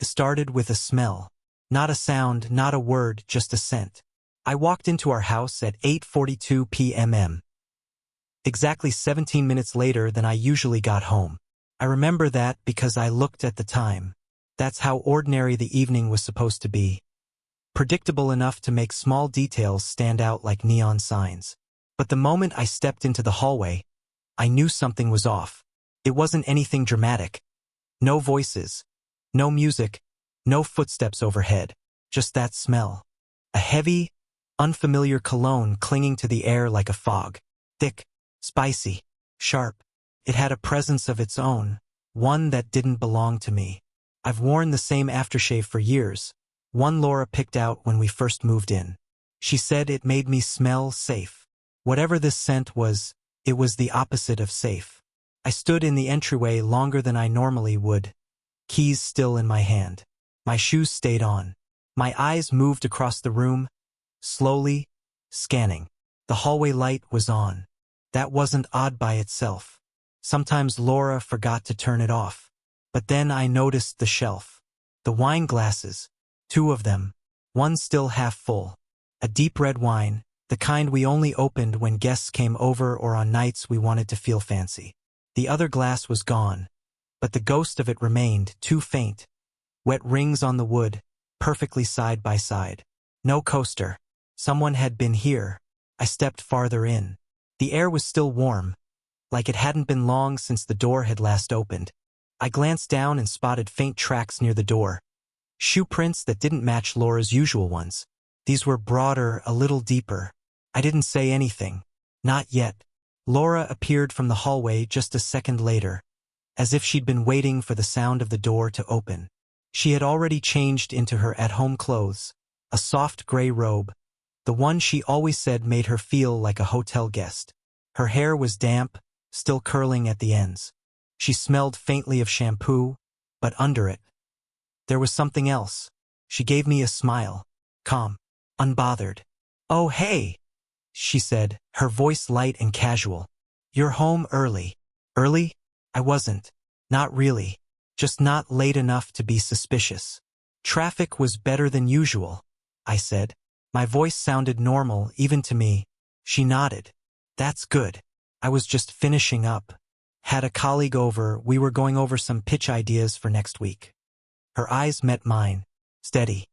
It started with a smell. Not a sound, not a word, just a scent. I walked into our house at 8:42 p.m. Exactly 17 minutes later than I usually got home. I remember that because I looked at the time. That's how ordinary the evening was supposed to be. Predictable enough to make small details stand out like neon signs. But the moment I stepped into the hallway, I knew something was off. It wasn't anything dramatic. No voices. No music. No footsteps overhead. Just that smell. A heavy, unfamiliar cologne clinging to the air like a fog. Thick, spicy, sharp. It had a presence of its own, one that didn't belong to me. I've worn the same aftershave for years, one Laura picked out when we first moved in. She said it made me smell safe. Whatever this scent was, it was the opposite of safe. I stood in the entryway longer than I normally would, keys still in my hand. My shoes stayed on. My eyes moved across the room, slowly, scanning. The hallway light was on. That wasn't odd by itself. Sometimes Laura forgot to turn it off. But then I noticed the shelf. The wine glasses. 2 of them. One still half full. A deep red wine, the kind we only opened when guests came over or on nights we wanted to feel fancy. The other glass was gone. But the ghost of it remained, too faint. Wet rings on the wood, perfectly side by side. No coaster. Someone had been here. I stepped farther in. The air was still warm, like it hadn't been long since the door had last opened. I glanced down and spotted faint tracks near the door. Shoe prints that didn't match Laura's usual ones. These were broader, a little deeper. I didn't say anything. Not yet. Laura appeared from the hallway just a second later, as if she'd been waiting for the sound of the door to open. She had already changed into her at-home clothes, a soft gray robe, the one she always said made her feel like a hotel guest. Her hair was damp, still curling at the ends. She smelled faintly of shampoo, but under it, there was something else. She gave me a smile, calm, unbothered. "Oh, hey," she said, her voice light and casual. "You're home early." Early? I wasn't. Not really. Just not late enough to be suspicious. "Traffic was better than usual," I said. My voice sounded normal, even to me. She nodded. "That's good. I was just finishing up. Had a colleague over, we were going over some pitch ideas for next week." Her eyes met mine, steady.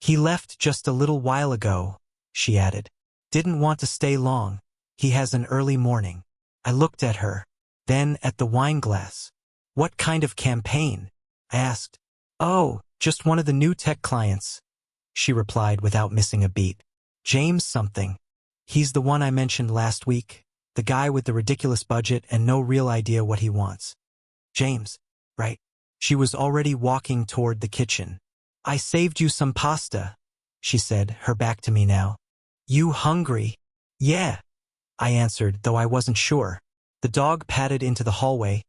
"He left just a little while ago," she added. "Didn't want to stay long. He has an early morning." I looked at her, then at the wine glass. "What kind of campaign?" I asked. "Oh, just one of the new tech clients," she replied without missing a beat. "James something. He's the one I mentioned last week, the guy with the ridiculous budget and no real idea what he wants." "James, right?" She was already walking toward the kitchen. "I saved you some pasta," she said, her back to me now. "You hungry?" "Yeah," I answered, though I wasn't sure. The dog padded into the hallway,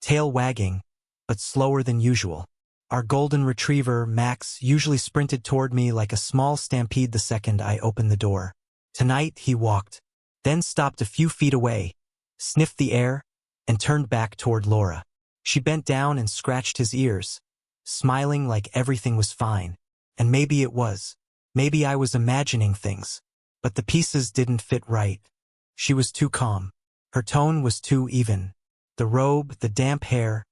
tail wagging, but slower than usual. Our golden retriever, Max, usually sprinted toward me like a small stampede the second I opened the door. Tonight he walked, then stopped a few feet away, sniffed the air, and turned back toward Laura. She bent down and scratched his ears, smiling like everything was fine. And maybe it was. Maybe I was imagining things. But the pieces didn't fit right. She was too calm. Her tone was too even. The robe, the damp hair,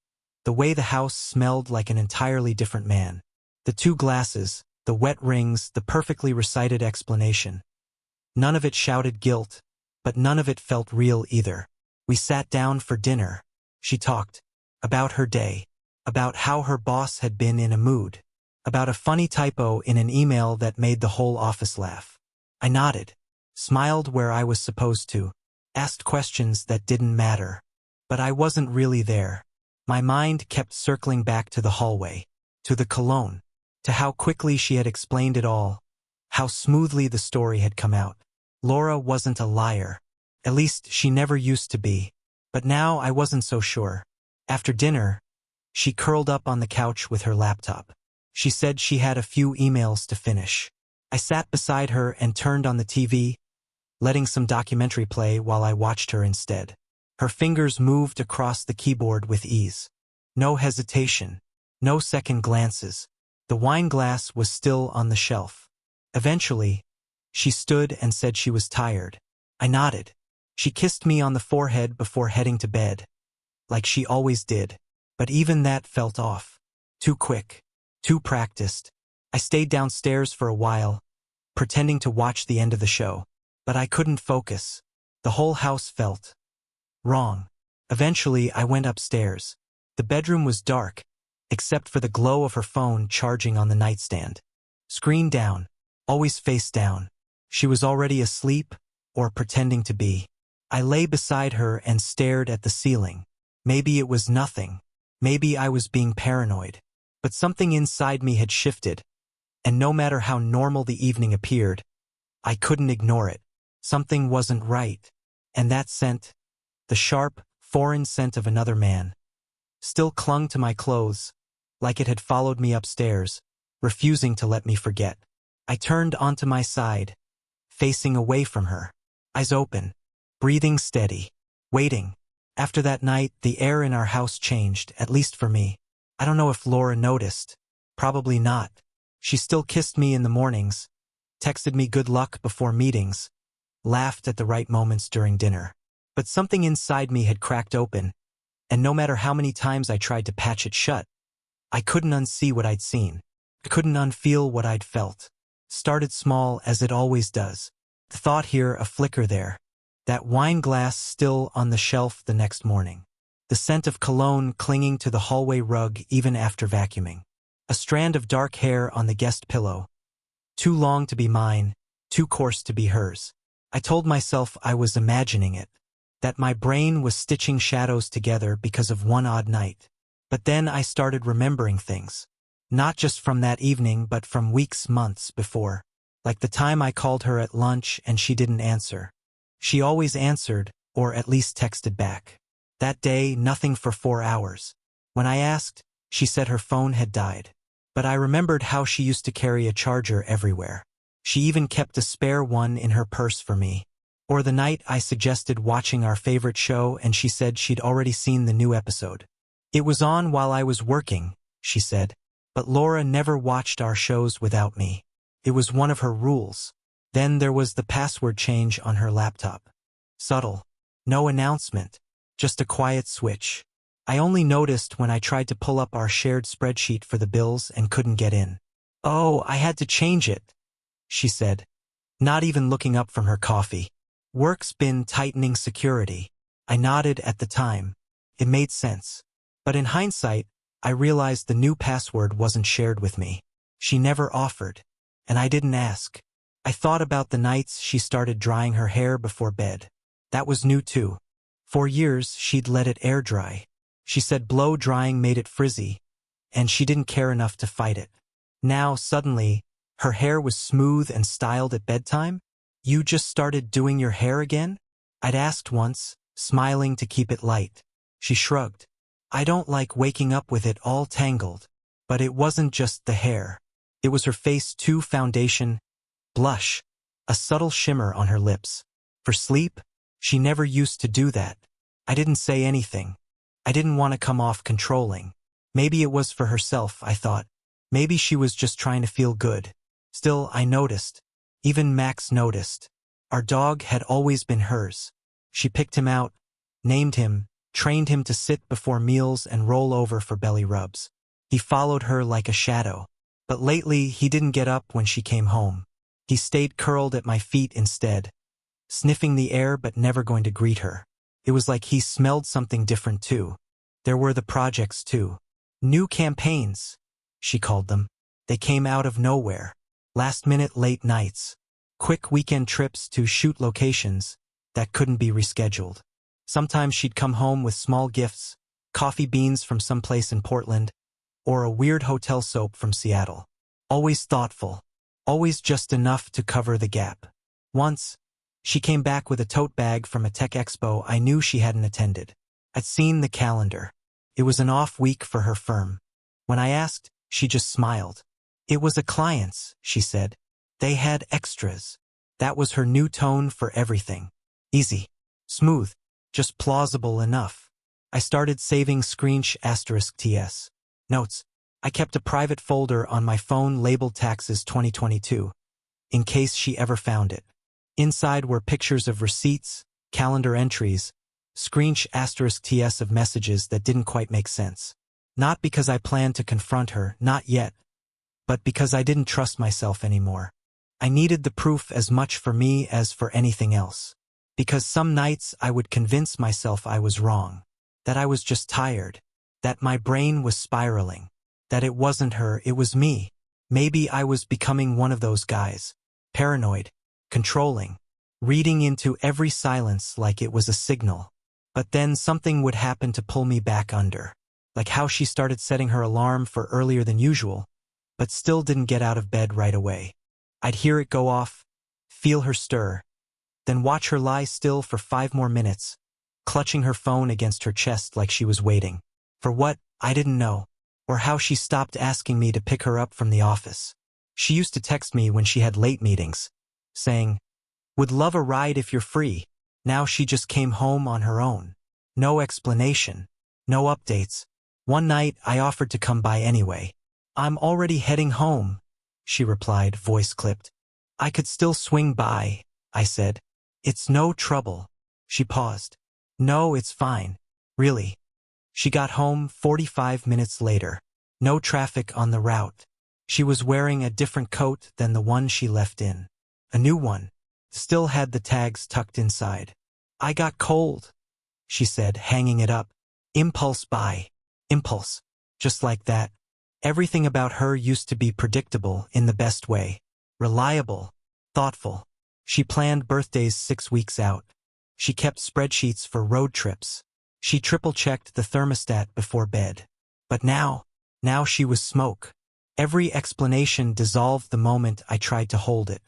the way the house smelled like an entirely different man. The 2 glasses, the wet rings, the perfectly recited explanation. None of it shouted guilt, but none of it felt real either. We sat down for dinner. She talked. About her day. About how her boss had been in a mood. About a funny typo in an email that made the whole office laugh. I nodded. Smiled where I was supposed to. Asked questions that didn't matter. But I wasn't really there. My mind kept circling back to the hallway. To the cologne. To how quickly she had explained it all. How smoothly the story had come out. Laura wasn't a liar. At least she never used to be. But now I wasn't so sure. After dinner, she curled up on the couch with her laptop. She said she had a few emails to finish. I sat beside her and turned on the TV, letting some documentary play while I watched her instead. Her fingers moved across the keyboard with ease. No hesitation. No second glances. The wine glass was still on the shelf. Eventually, she stood and said she was tired. I nodded. She kissed me on the forehead before heading to bed, like she always did. But even that felt off. Too quick. Too practiced. I stayed downstairs for a while, pretending to watch the end of the show. But I couldn't focus. The whole house felt wrong. Eventually, I went upstairs. The bedroom was dark, except for the glow of her phone charging on the nightstand. Screen down. Always face down. She was already asleep, or pretending to be. I lay beside her and stared at the ceiling. Maybe it was nothing. Maybe I was being paranoid. But something inside me had shifted, and no matter how normal the evening appeared, I couldn't ignore it. Something wasn't right. And that scent, the sharp, foreign scent of another man, still clung to my clothes, like it had followed me upstairs, refusing to let me forget. I turned onto my side, facing away from her, eyes open, breathing steady, waiting. After that night, the air in our house changed, at least for me. I don't know if Laura noticed. Probably not. She still kissed me in the mornings, texted me good luck before meetings, laughed at the right moments during dinner. But something inside me had cracked open, and no matter how many times I tried to patch it shut, I couldn't unsee what I'd seen. I couldn't unfeel what I'd felt. Started small, as it always does. The thought here, a flicker there. That wine glass still on the shelf the next morning. The scent of cologne clinging to the hallway rug even after vacuuming. A strand of dark hair on the guest pillow. Too long to be mine, too coarse to be hers. I told myself I was imagining it, that my brain was stitching shadows together because of one odd night. But then I started remembering things. Not just from that evening, but from weeks, months before. Like the time I called her at lunch and she didn't answer. She always answered, or at least texted back. That day, nothing for 4 hours. When I asked, she said her phone had died. But I remembered how she used to carry a charger everywhere. She even kept a spare one in her purse for me. Or the night I suggested watching our favorite show and she said she'd already seen the new episode. It was on while I was working, she said. But Laura never watched our shows without me. It was one of her rules. Then there was the password change on her laptop. Subtle. No announcement. Just a quiet switch. I only noticed when I tried to pull up our shared spreadsheet for the bills and couldn't get in. Oh, I had to change it, she said, not even looking up from her coffee. Work's been tightening security. I nodded at the time. It made sense. But in hindsight, I realized the new password wasn't shared with me. She never offered. And I didn't ask. I thought about the nights she started drying her hair before bed. That was new too. For years, she'd let it air dry. She said blow drying made it frizzy, and she didn't care enough to fight it. Now, suddenly, her hair was smooth and styled at bedtime? You just started doing your hair again? I'd asked once, smiling to keep it light. She shrugged. I don't like waking up with it all tangled. But it wasn't just the hair. It was her face too, foundation, blush, a subtle shimmer on her lips. For sleep, she never used to do that. I didn't say anything. I didn't want to come off controlling. Maybe it was for herself, I thought. Maybe she was just trying to feel good. Still, I noticed. Even Max noticed. Our dog had always been hers. She picked him out, named him, trained him to sit before meals and roll over for belly rubs. He followed her like a shadow. But lately, he didn't get up when she came home. He stayed curled at my feet instead, sniffing the air but never going to greet her. It was like he smelled something different too. There were the projects too. New campaigns, she called them. They came out of nowhere. Last-minute late nights. Quick weekend trips to shoot locations that couldn't be rescheduled. Sometimes she'd come home with small gifts, coffee beans from someplace in Portland, or a weird hotel soap from Seattle. Always thoughtful. Always just enough to cover the gap. Once, she came back with a tote bag from a tech expo I knew she hadn't attended. I'd seen the calendar. It was an off week for her firm. When I asked, she just smiled. It was a client's, she said. They had extras. That was her new tone for everything. Easy. Smooth. Just plausible enough. I started saving **TS. Notes. I kept a private folder on my phone labeled Taxes 2022, in case she ever found it. Inside were pictures of receipts, calendar entries, **TS of messages that didn't quite make sense. Not because I planned to confront her, not yet, but because I didn't trust myself anymore. I needed the proof as much for me as for anything else. Because some nights I would convince myself I was wrong, that I was just tired, that my brain was spiraling, that it wasn't her, it was me. Maybe I was becoming one of those guys, paranoid, controlling, reading into every silence like it was a signal. But then something would happen to pull me back under. Like how she started setting her alarm for earlier than usual, but still didn't get out of bed right away. I'd hear it go off, feel her stir, then watch her lie still for 5 more minutes, clutching her phone against her chest like she was waiting. For what, I didn't know, or how she stopped asking me to pick her up from the office. She used to text me when she had late meetings, saying, "Would love a ride if you're free." Now she just came home on her own. No explanation, no updates. One night I offered to come by anyway. "I'm already heading home," she replied, voice clipped. "I could still swing by," I said. "It's no trouble." She paused. "No, it's fine. Really." She got home 45 minutes later. No traffic on the route. She was wearing a different coat than the one she left in. A new one. Still had the tags tucked inside. "I got cold," she said, hanging it up. Impulse buy. Impulse. Just like that. Everything about her used to be predictable in the best way. Reliable. Thoughtful. She planned birthdays 6 weeks out. She kept spreadsheets for road trips. She triple-checked the thermostat before bed. But now she was smoke. Every explanation dissolved the moment I tried to hold it.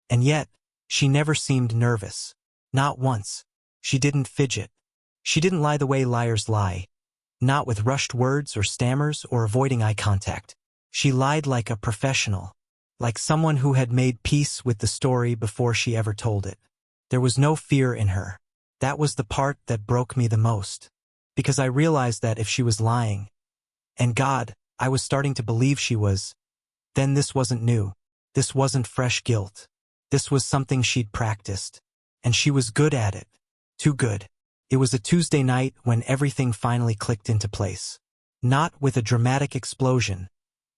And yet, she never seemed nervous. Not once. She didn't fidget. She didn't lie the way liars lie. Not with rushed words or stammers or avoiding eye contact. She lied like a professional. Like someone who had made peace with the story before she ever told it. There was no fear in her. That was the part that broke me the most. Because I realized that if she was lying, and God, I was starting to believe she was, then this wasn't new. This wasn't fresh guilt. This was something she'd practiced. And she was good at it. Too good. It was a Tuesday night when everything finally clicked into place. Not with a dramatic explosion.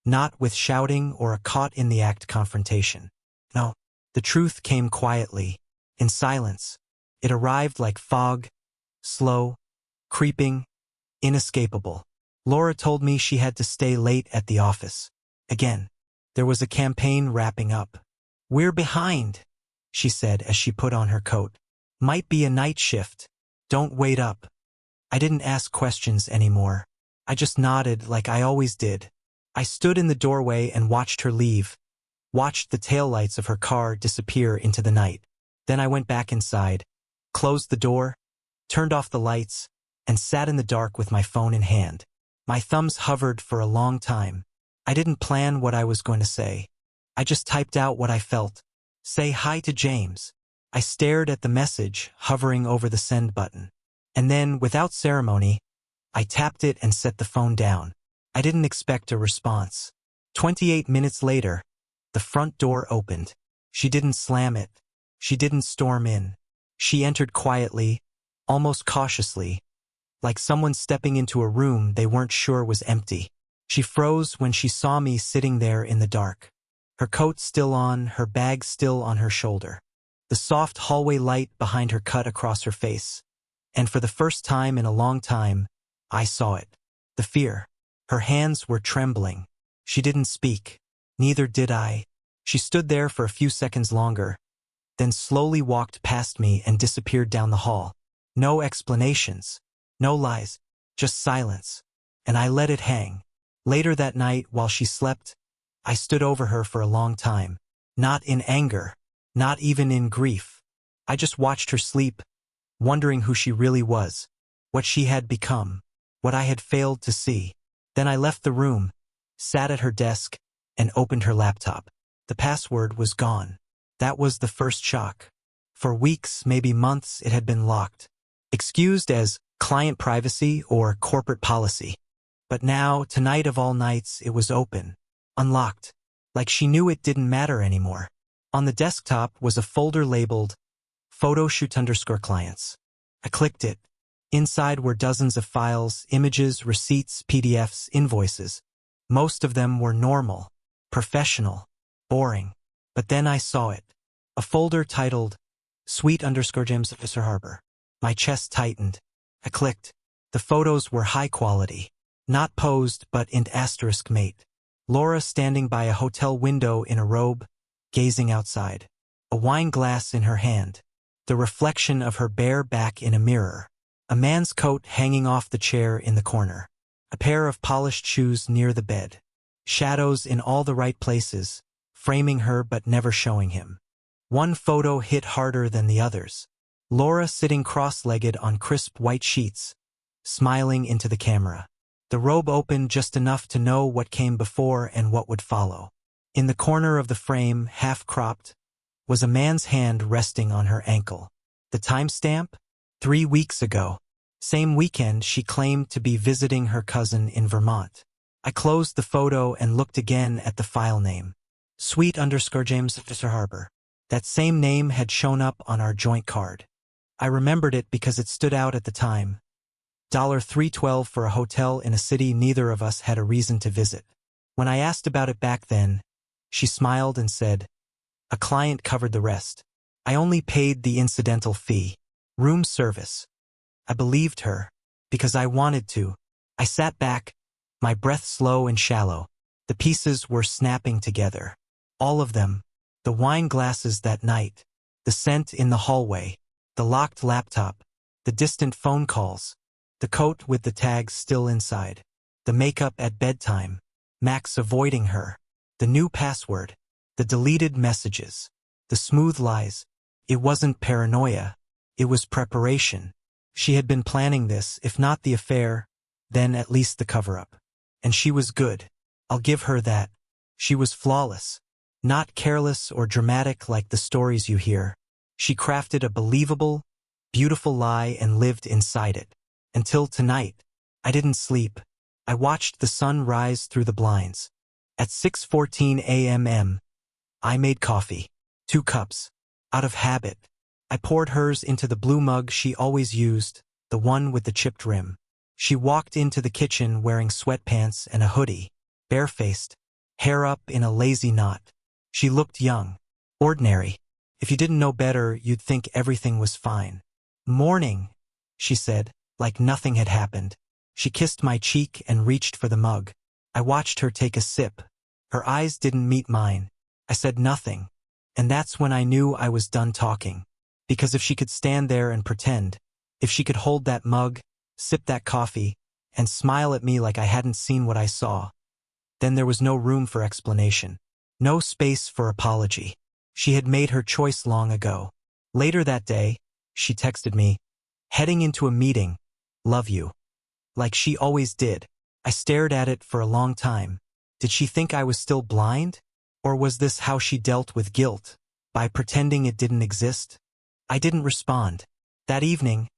Not with shouting or a caught-in-the-act confrontation. No, the truth came quietly, in silence. It arrived like fog, slow, creeping, inescapable. Laura told me she had to stay late at the office. Again, there was a campaign wrapping up. "We're behind," she said as she put on her coat. "Might be a night shift. Don't wait up." I didn't ask questions anymore. I just nodded like I always did. I stood in the doorway and watched her leave, watched the taillights of her car disappear into the night. Then I went back inside, closed the door, turned off the lights, and sat in the dark with my phone in hand. My thumbs hovered for a long time. I didn't plan what I was going to say. I just typed out what I felt. "Say hi to James." I stared at the message, hovering over the send button. And then, without ceremony, I tapped it and set the phone down. I didn't expect a response. 28 minutes later, the front door opened. She didn't slam it. She didn't storm in. She entered quietly, almost cautiously, like someone stepping into a room they weren't sure was empty. She froze when she saw me sitting there in the dark. Her coat still on, her bag still on her shoulder. The soft hallway light behind her cut across her face. And for the first time in a long time, I saw it. The fear. Her hands were trembling. She didn't speak. Neither did I. She stood there for a few seconds longer, then slowly walked past me and disappeared down the hall. No explanations. No lies. Just silence. And I let it hang. Later that night, while she slept, I stood over her for a long time. Not in anger. Not even in grief. I just watched her sleep, wondering who she really was, what she had become, what I had failed to see. Then I left the room, sat at her desk, and opened her laptop. The password was gone. That was the first shock. For weeks, maybe months, it had been locked, excused as client privacy or corporate policy. But now, tonight of all nights, it was open. Unlocked. Like she knew it didn't matter anymore. On the desktop was a folder labeled photoshoot_clients. I clicked it. Inside were dozens of files, images, receipts, PDFs, invoices. Most of them were normal, professional, boring. But then I saw it. A folder titled Sweet_James Officer Harbor. My chest tightened. I clicked. The photos were high quality. Not posed, but in asterisk mate. Laura standing by a hotel window in a robe, gazing outside. A wine glass in her hand. The reflection of her bare back in a mirror. A man's coat hanging off the chair in the corner. A pair of polished shoes near the bed. Shadows in all the right places, framing her but never showing him. One photo hit harder than the others. Laura sitting cross-legged on crisp white sheets, smiling into the camera. The robe opened just enough to know what came before and what would follow. In the corner of the frame, half-cropped, was a man's hand resting on her ankle. The timestamp? 3 weeks ago. Same weekend she claimed to be visiting her cousin in Vermont. I closed the photo and looked again at the file name. Sweet_James Officer Harbor. That same name had shown up on our joint card. I remembered it because it stood out at the time. $312 for a hotel in a city neither of us had a reason to visit. When I asked about it back then, she smiled and said, "A client covered the rest. I only paid the incidental fee. Room service." I believed her, because I wanted to. I sat back, my breath slow and shallow. The pieces were snapping together. All of them. The wine glasses that night. The scent in the hallway. The locked laptop. The distant phone calls. The coat with the tags still inside. The makeup at bedtime. Max avoiding her. The new password. The deleted messages. The smooth lies. It wasn't paranoia. It was preparation. She had been planning this, if not the affair, then at least the cover-up. And she was good. I'll give her that. She was flawless. Not careless or dramatic like the stories you hear. She crafted a believable, beautiful lie and lived inside it. Until tonight. I didn't sleep. I watched the sun rise through the blinds. At 6:14 a.m. I made coffee. 2 cups. Out of habit. I poured hers into the blue mug she always used, the one with the chipped rim. She walked into the kitchen wearing sweatpants and a hoodie, barefaced, hair up in a lazy knot. She looked young. Ordinary. If you didn't know better, you'd think everything was fine. "Morning," she said, like nothing had happened. She kissed my cheek and reached for the mug. I watched her take a sip. Her eyes didn't meet mine. I said nothing. And that's when I knew I was done talking. Because if she could stand there and pretend, if she could hold that mug, sip that coffee, and smile at me like I hadn't seen what I saw, then there was no room for explanation. No space for apology. She had made her choice long ago. Later that day, she texted me, "Heading into a meeting. Love you." Like she always did. I stared at it for a long time. Did she think I was still blind? Or was this how she dealt with guilt, by pretending it didn't exist? I didn't respond. That evening,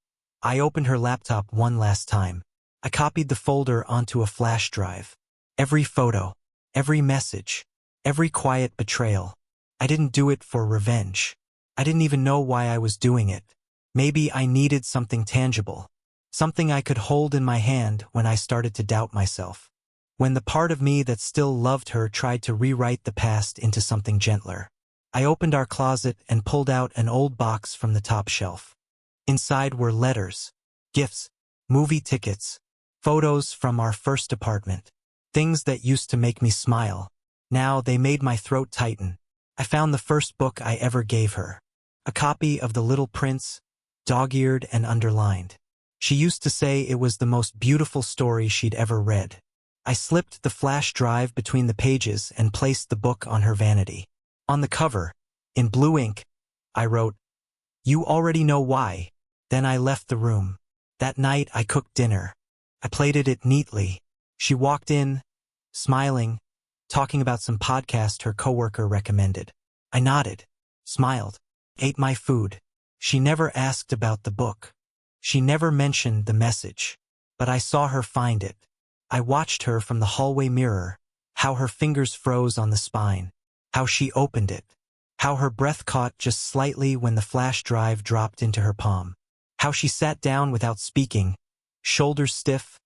I opened her laptop one last time. I copied the folder onto a flash drive. Every photo, every message, every quiet betrayal. I didn't do it for revenge. I didn't even know why I was doing it. Maybe I needed something tangible. Something I could hold in my hand when I started to doubt myself. When the part of me that still loved her tried to rewrite the past into something gentler. I opened our closet and pulled out an old box from the top shelf. Inside were letters, gifts, movie tickets, photos from our first apartment. Things that used to make me smile. Now they made my throat tighten. I found the first book I ever gave her. A copy of The Little Prince, dog-eared and underlined. She used to say it was the most beautiful story she'd ever read. I slipped the flash drive between the pages and placed the book on her vanity. On the cover, in blue ink, I wrote, "You already know why." Then I left the room. That night I cooked dinner. I plated it neatly. She walked in, smiling, talking about some podcast her coworker recommended. I nodded, smiled, ate my food. She never asked about the book. She never mentioned the message. But I saw her find it. I watched her from the hallway mirror, how her fingers froze on the spine, how she opened it, how her breath caught just slightly when the flash drive dropped into her palm, how she sat down without speaking, shoulders stiff,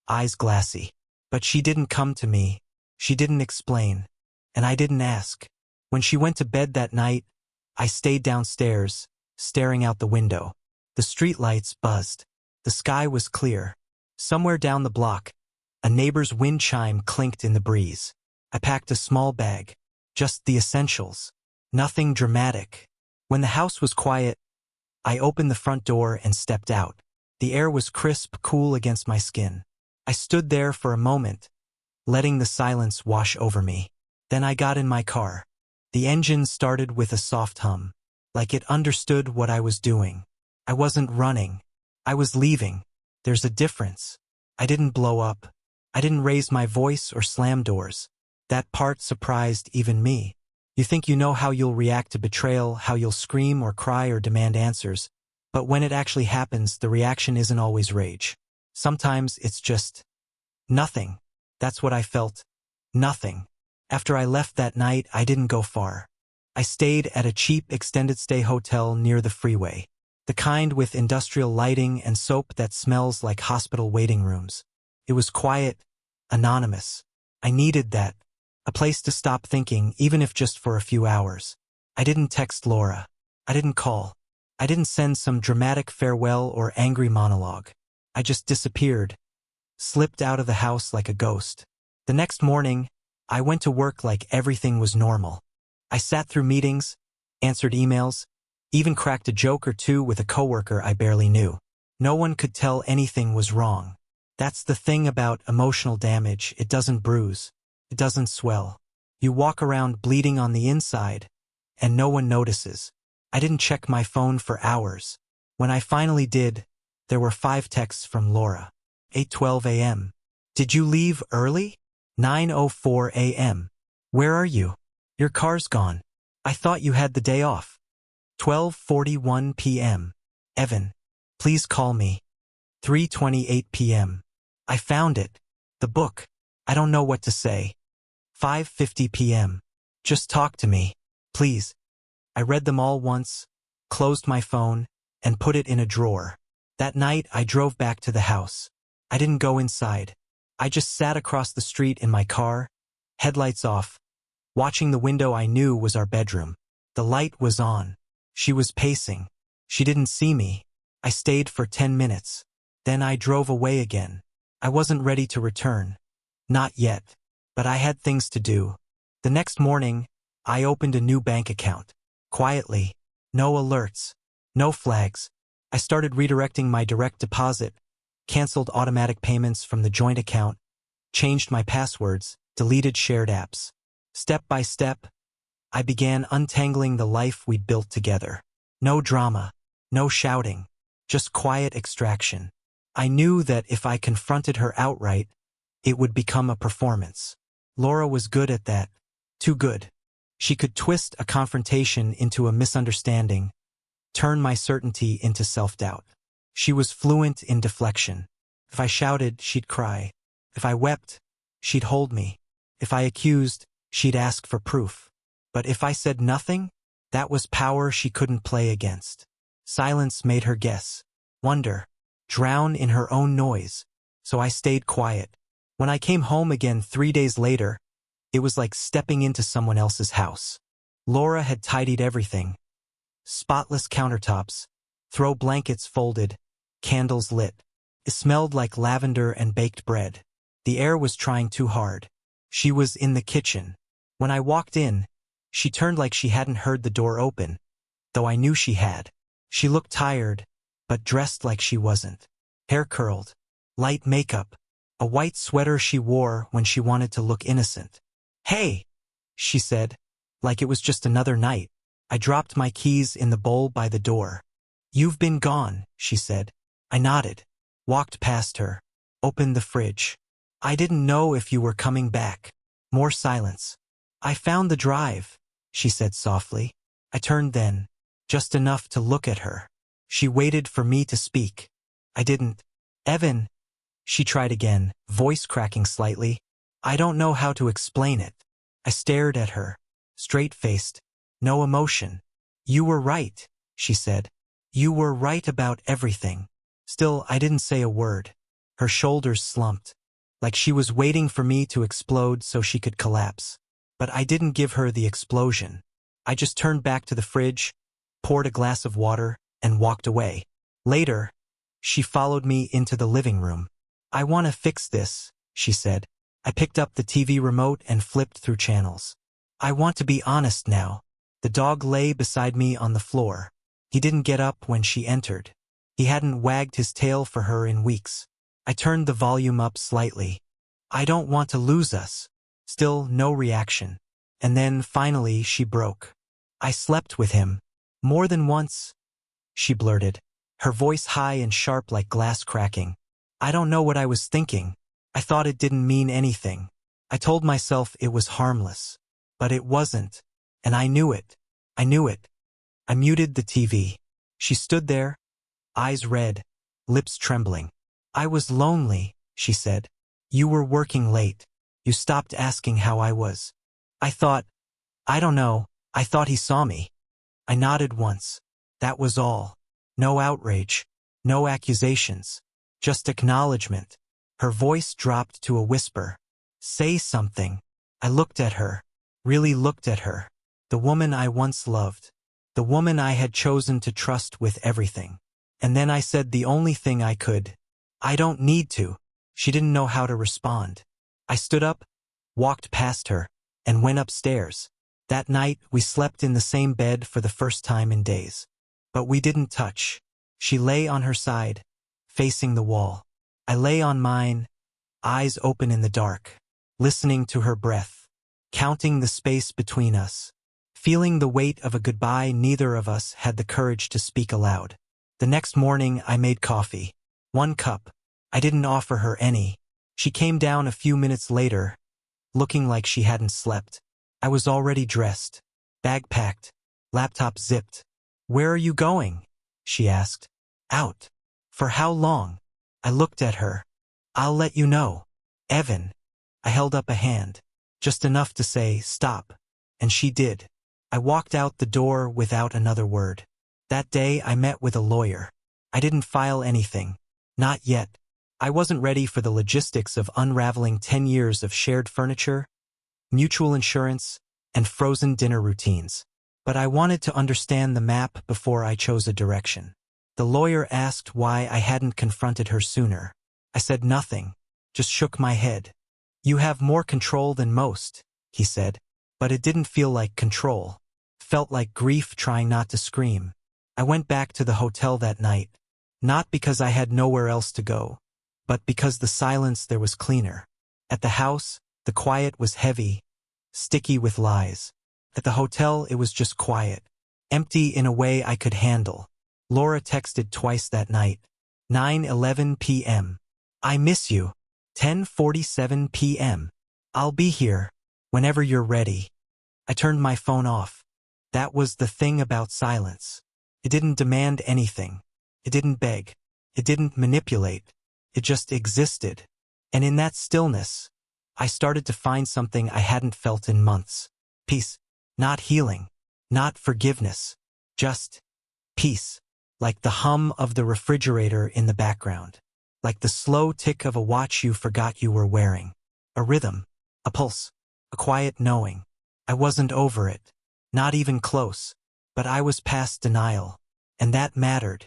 eyes glassy. But she didn't come to me, she didn't explain, and I didn't ask. When she went to bed that night, I stayed downstairs, staring out the window. The streetlights buzzed. The sky was clear. Somewhere down the block, a neighbor's wind chime clinked in the breeze. I packed a small bag, just the essentials, nothing dramatic. When the house was quiet, I opened the front door and stepped out. The air was crisp, cool against my skin. I stood there for a moment, letting the silence wash over me. Then I got in my car. The engine started with a soft hum, like it understood what I was doing. I wasn't running. I was leaving. There's a difference. I didn't blow up. I didn't raise my voice or slam doors. That part surprised even me. You think you know how you'll react to betrayal, how you'll scream or cry or demand answers, but when it actually happens, the reaction isn't always rage. Sometimes it's just nothing. That's what I felt. Nothing. After I left that night, I didn't go far. I stayed at a cheap extended stay hotel near the freeway, the kind with industrial lighting and soap that smells like hospital waiting rooms. It was quiet, anonymous. I needed that. A place to stop thinking, even if just for a few hours. I didn't text Laura. I didn't call. I didn't send some dramatic farewell or angry monologue. I just disappeared, slipped out of the house like a ghost. The next morning, I went to work like everything was normal. I sat through meetings, answered emails, even cracked a joke or two with a coworker I barely knew. No one could tell anything was wrong. That's the thing about emotional damage. It doesn't bruise. It doesn't swell. You walk around bleeding on the inside, and no one notices. I didn't check my phone for hours. When I finally did, there were 5 texts from Laura. 8:12 a.m. Did you leave early? 9:04 a.m. Where are you? Your car's gone. I thought you had the day off. 12:41 p.m. Evan, please call me. 3:28 p.m. I found it. The book. I don't know what to say. 5:50 p.m. Just talk to me, please. I read them all once, closed my phone, and put it in a drawer. That night, I drove back to the house. I didn't go inside. I just sat across the street in my car, headlights off, watching the window I knew was our bedroom. The light was on. She was pacing. She didn't see me. I stayed for 10 minutes. Then I drove away again. I wasn't ready to return. Not yet. But I had things to do. The next morning, I opened a new bank account. Quietly. No alerts. No flags. I started redirecting my direct deposit, canceled automatic payments from the joint account, changed my passwords, deleted shared apps. Step by step, I began untangling the life we'd built together. No drama. No shouting. Just quiet extraction. I knew that if I confronted her outright, it would become a performance. Laura was good at that. Too good. She could twist a confrontation into a misunderstanding, turn my certainty into self-doubt. She was fluent in deflection. If I shouted, she'd cry. If I wept, she'd hold me. If I accused, she'd ask for proof. But if I said nothing, that was power she couldn't play against. Silence made her guess, wonder, drown in her own noise. So I stayed quiet. When I came home again 3 days later, it was like stepping into someone else's house. Laura had tidied everything. Spotless countertops, throw blankets folded, candles lit. It smelled like lavender and baked bread. The air was trying too hard. She was in the kitchen. When I walked in, she turned like she hadn't heard the door open, though I knew she had. She looked tired, but dressed like she wasn't. Hair curled, light makeup, a white sweater she wore when she wanted to look innocent. "Hey," she said, like it was just another night. I dropped my keys in the bowl by the door. "You've been gone," she said. I nodded, walked past her, opened the fridge. "I didn't know if you were coming back." More silence. "I found the drive," she said softly. I turned then, just enough to look at her. She waited for me to speak. I didn't. "Evan," She tried again, voice cracking slightly. I don't know how to explain it. I stared at her, straight-faced, no emotion. You were right, she said. You were right about everything. Still, I didn't say a word. Her shoulders slumped, like she was waiting for me to explode so she could collapse. But I didn't give her the explosion. I just turned back to the fridge, poured a glass of water, and walked away. Later, she followed me into the living room. I want to fix this, she said. I picked up the TV remote and flipped through channels. I want to be honest now. The dog lay beside me on the floor. He didn't get up when she entered. He hadn't wagged his tail for her in weeks. I turned the volume up slightly. I don't want to lose us. Still no reaction. And then, finally, she broke. I slept with him. More than once, she blurted, her voice high and sharp like glass cracking. I don't know what I was thinking. I thought it didn't mean anything. I told myself it was harmless. But it wasn't. And I knew it. I knew it. I muted the TV. She stood there, eyes red, lips trembling. I was lonely, she said. You were working late. You stopped asking how I was. I don't know, I thought he saw me. I nodded once. That was all. No outrage. No accusations. Just acknowledgement. Her voice dropped to a whisper. Say something. I looked at her. Really looked at her. The woman I once loved. The woman I had chosen to trust with everything. And then I said the only thing I could. I don't need to. She didn't know how to respond. I stood up, walked past her, and went upstairs. That night, we slept in the same bed for the first time in days. But we didn't touch. She lay on her side, facing the wall. I lay on mine, eyes open in the dark, listening to her breath, counting the space between us, feeling the weight of a goodbye neither of us had the courage to speak aloud. The next morning, I made coffee. 1 cup. I didn't offer her any. She came down a few minutes later, looking like she hadn't slept. I was already dressed, bag packed, laptop zipped. Where are you going? She asked. Out. For how long? I looked at her. I'll let you know. Evan. I held up a hand, just enough to say, stop. And she did. I walked out the door without another word. That day I met with a lawyer. I didn't file anything. Not yet. I wasn't ready for the logistics of unraveling 10 years of shared furniture, mutual insurance, and frozen dinner routines. But I wanted to understand the map before I chose a direction. The lawyer asked why I hadn't confronted her sooner. I said nothing, just shook my head. You have more control than most, he said. But it didn't feel like control. Felt like grief trying not to scream. I went back to the hotel that night, not because I had nowhere else to go, but because the silence there was cleaner. At the house, the quiet was heavy, sticky with lies. At the hotel, it was just quiet, empty in a way I could handle. Laura texted twice that night. 9:11 p.m. I miss you. 10:47 p.m. I'll be here whenever you're ready. I turned my phone off. That was the thing about silence. It didn't demand anything. It didn't beg. It didn't manipulate. It just existed. And in that stillness, I started to find something I hadn't felt in months. Peace. Not healing. Not forgiveness. Just peace. Like the hum of the refrigerator in the background. Like the slow tick of a watch you forgot you were wearing. A rhythm. A pulse. A quiet knowing. I wasn't over it. Not even close. But I was past denial. And that mattered.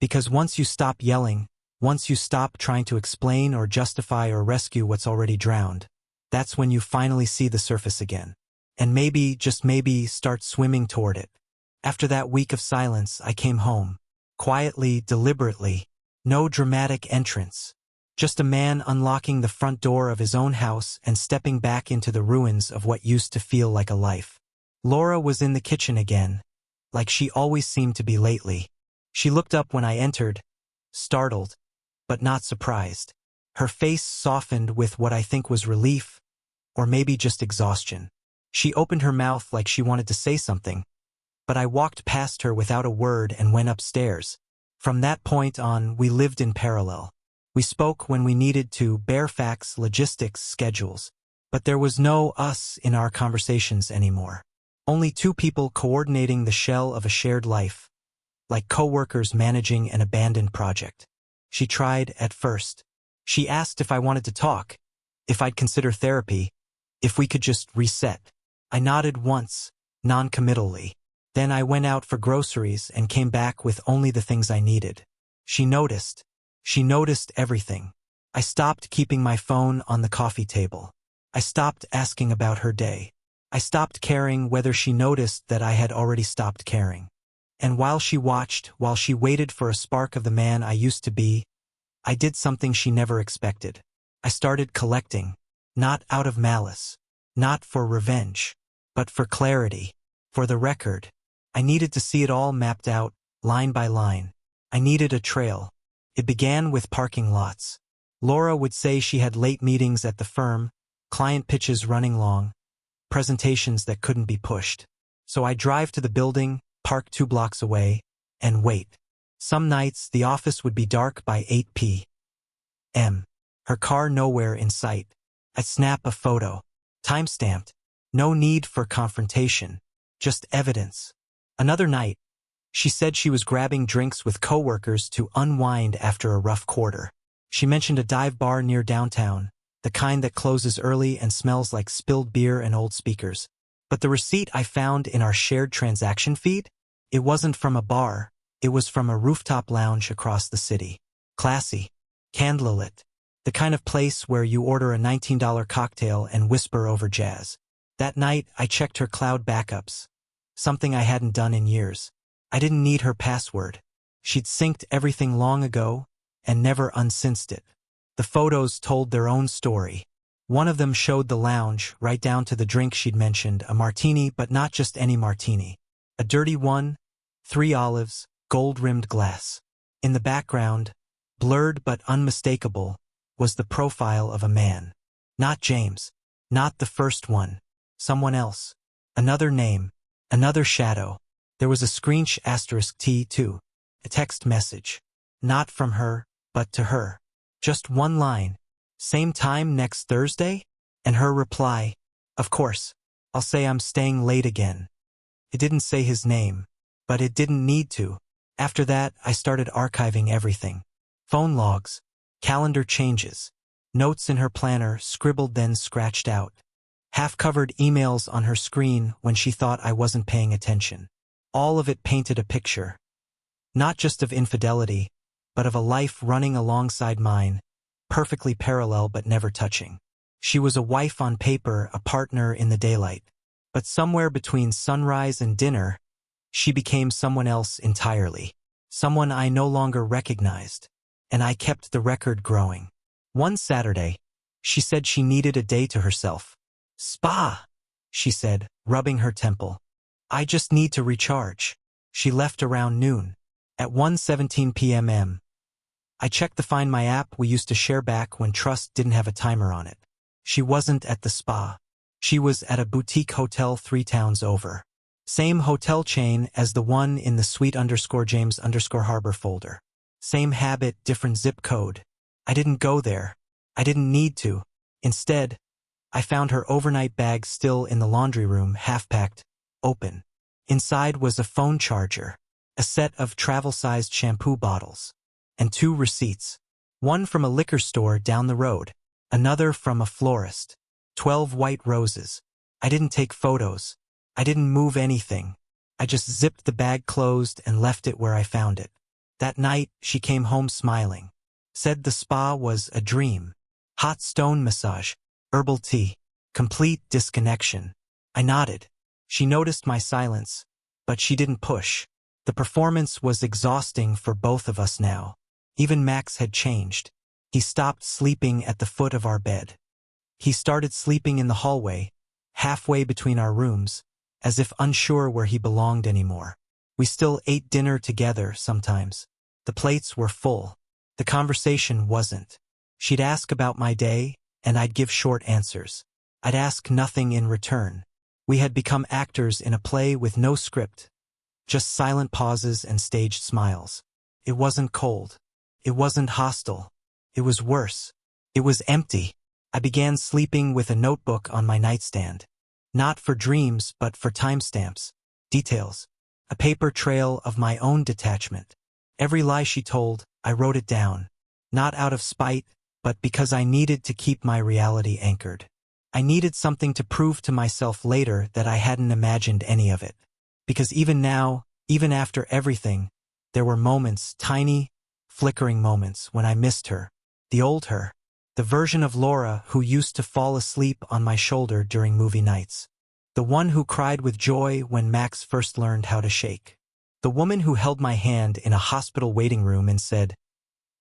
Because once you stop yelling, once you stop trying to explain or justify or rescue what's already drowned, that's when you finally see the surface again. And maybe, just maybe, start swimming toward it. After that week of silence, I came home. Quietly, deliberately. No dramatic entrance. Just a man unlocking the front door of his own house and stepping back into the ruins of what used to feel like a life. Laura was in the kitchen again, like she always seemed to be lately. She looked up when I entered, startled, but not surprised. Her face softened with what I think was relief, or maybe just exhaustion. She opened her mouth like she wanted to say something, but I walked past her without a word and went upstairs. From that point on, we lived in parallel. We spoke when we needed to, bare facts, logistics, schedules. But there was no us in our conversations anymore. Only two people coordinating the shell of a shared life, like co-workers managing an abandoned project. She tried at first. She asked if I wanted to talk, if I'd consider therapy, if we could just reset. I nodded once, non-committally. Then I went out for groceries and came back with only the things I needed. She noticed. She noticed everything. I stopped keeping my phone on the coffee table. I stopped asking about her day. I stopped caring whether she noticed that I had already stopped caring. And while she watched, while she waited for a spark of the man I used to be, I did something she never expected. I started collecting, not out of malice, not for revenge, but for clarity, for the record. I needed to see it all mapped out, line by line. I needed a trail. It began with parking lots. Laura would say she had late meetings at the firm, client pitches running long, presentations that couldn't be pushed. So I drive to the building, park 2 blocks away, and wait. Some nights the office would be dark by 8 p.m. Her car nowhere in sight. I'd snap a photo. Time-stamped. No need for confrontation. Just evidence. Another night, she said she was grabbing drinks with coworkers to unwind after a rough quarter. She mentioned a dive bar near downtown, the kind that closes early and smells like spilled beer and old speakers. But the receipt I found in our shared transaction feed? It wasn't from a bar, it was from a rooftop lounge across the city. Classy. Candlelit. The kind of place where you order a $19 cocktail and whisper over jazz. That night, I checked her cloud backups. Something I hadn't done in years. I didn't need her password. She'd synced everything long ago and never unsynced it. The photos told their own story. One of them showed the lounge, right down to the drink she'd mentioned, a martini, but not just any martini. A dirty one, 3 olives, gold-rimmed glass. In the background, blurred but unmistakable, was the profile of a man. Not James. Not the first one. Someone else. Another name. Another shadow. There was a screensh *T too. A text message. Not from her, but to her. Just one line. Same time next Thursday? And her reply. Of course. I'll say I'm staying late again. It didn't say his name. But it didn't need to. After that, I started archiving everything. Phone logs. Calendar changes. Notes in her planner, scribbled then scratched out. Half-covered emails on her screen when she thought I wasn't paying attention. All of it painted a picture. Not just of infidelity, but of a life running alongside mine, perfectly parallel but never touching. She was a wife on paper, a partner in the daylight. But somewhere between sunrise and dinner, she became someone else entirely. Someone I no longer recognized. And I kept the record growing. One Saturday, she said she needed a day to herself. Spa, she said, rubbing her temple. I just need to recharge. She left around noon. At 1:17 p.m. I checked the Find My app we used to share back when Trust didn't have a timer on it. She wasn't at the spa. She was at a boutique hotel 3 towns over. Same hotel chain as the one in the Sweet_James_Harbor folder. Same habit, different zip code. I didn't go there. I didn't need to. Instead, I found her overnight bag still in the laundry room, half-packed, open. Inside was a phone charger, a set of travel-sized shampoo bottles, and 2 receipts. One from a liquor store down the road, another from a florist. 12 white roses. I didn't take photos. I didn't move anything. I just zipped the bag closed and left it where I found it. That night, she came home smiling. Said the spa was a dream. Hot stone massage, herbal tea, complete disconnection. I nodded. She noticed my silence, but she didn't push. The performance was exhausting for both of us now. Even Max had changed. He stopped sleeping at the foot of our bed. He started sleeping in the hallway, halfway between our rooms, as if unsure where he belonged anymore. We still ate dinner together sometimes. The plates were full. The conversation wasn't. She'd ask about my day, and I'd give short answers. I'd ask nothing in return. We had become actors in a play with no script, just silent pauses and staged smiles. It wasn't cold. It wasn't hostile. It was worse. It was empty. I began sleeping with a notebook on my nightstand. Not for dreams, but for timestamps, details, a paper trail of my own detachment. Every lie she told, I wrote it down. Not out of spite, but because I needed to keep my reality anchored. I needed something to prove to myself later that I hadn't imagined any of it. Because even now, even after everything, there were moments, tiny, flickering moments, when I missed her. The old her. The version of Laura who used to fall asleep on my shoulder during movie nights. The one who cried with joy when Max first learned how to shake. The woman who held my hand in a hospital waiting room and said,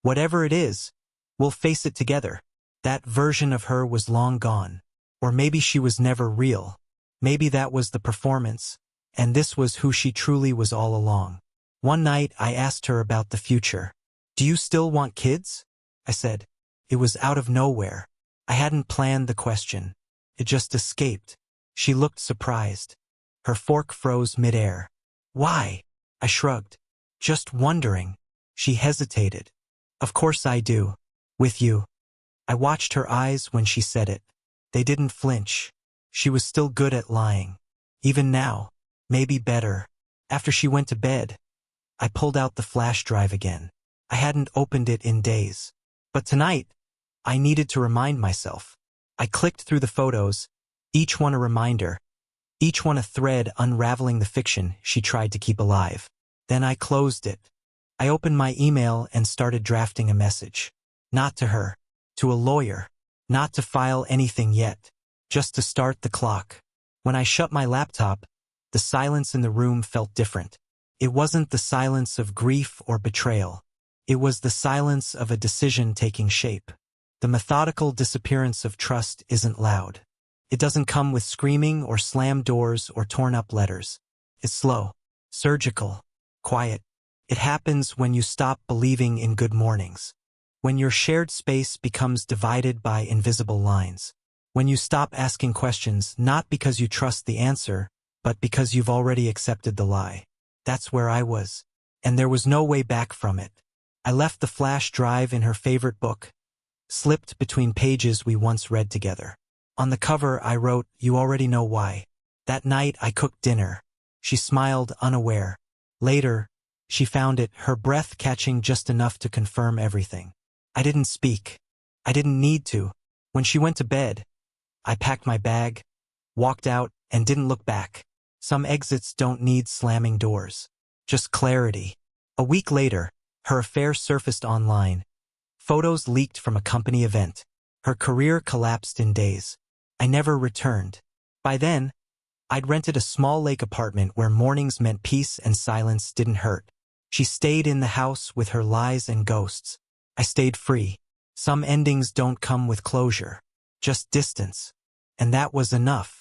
"Whatever it is, we'll face it together." That version of her was long gone. Or maybe she was never real. Maybe that was the performance, and this was who she truly was all along. One night I asked her about the future. "Do you still want kids?" I said. It was out of nowhere. I hadn't planned the question. It just escaped. She looked surprised. Her fork froze midair. "Why?" I shrugged. "Just wondering." She hesitated. "Of course I do. With you." I watched her eyes when she said it. They didn't flinch. She was still good at lying. Even now, maybe better. After she went to bed, I pulled out the flash drive again. I hadn't opened it in days. But tonight, I needed to remind myself. I clicked through the photos, each one a reminder, each one a thread unraveling the fiction she tried to keep alive. Then I closed it. I opened my email and started drafting a message. Not to her, to a lawyer. Not to file anything yet, just to start the clock. When I shut my laptop, the silence in the room felt different. It wasn't the silence of grief or betrayal. It was the silence of a decision taking shape. The methodical disappearance of trust isn't loud. It doesn't come with screaming or slammed doors or torn up letters. It's slow, surgical, quiet. It happens when you stop believing in good mornings. When your shared space becomes divided by invisible lines. When you stop asking questions not because you trust the answer, but because you've already accepted the lie. That's where I was. And there was no way back from it. I left the flash drive in her favorite book, slipped between pages we once read together. On the cover I wrote, "You already know why." That night I cooked dinner. She smiled, unaware. Later, she found it, her breath catching just enough to confirm everything. I didn't speak. I didn't need to. When she went to bed, I packed my bag, walked out, and didn't look back. Some exits don't need slamming doors. Just clarity. A week later, her affair surfaced online. Photos leaked from a company event. Her career collapsed in days. I never returned. By then, I'd rented a small lake apartment where mornings meant peace and silence didn't hurt. She stayed in the house with her lies and ghosts. I stayed free. Some endings don't come with closure, just distance. And that was enough.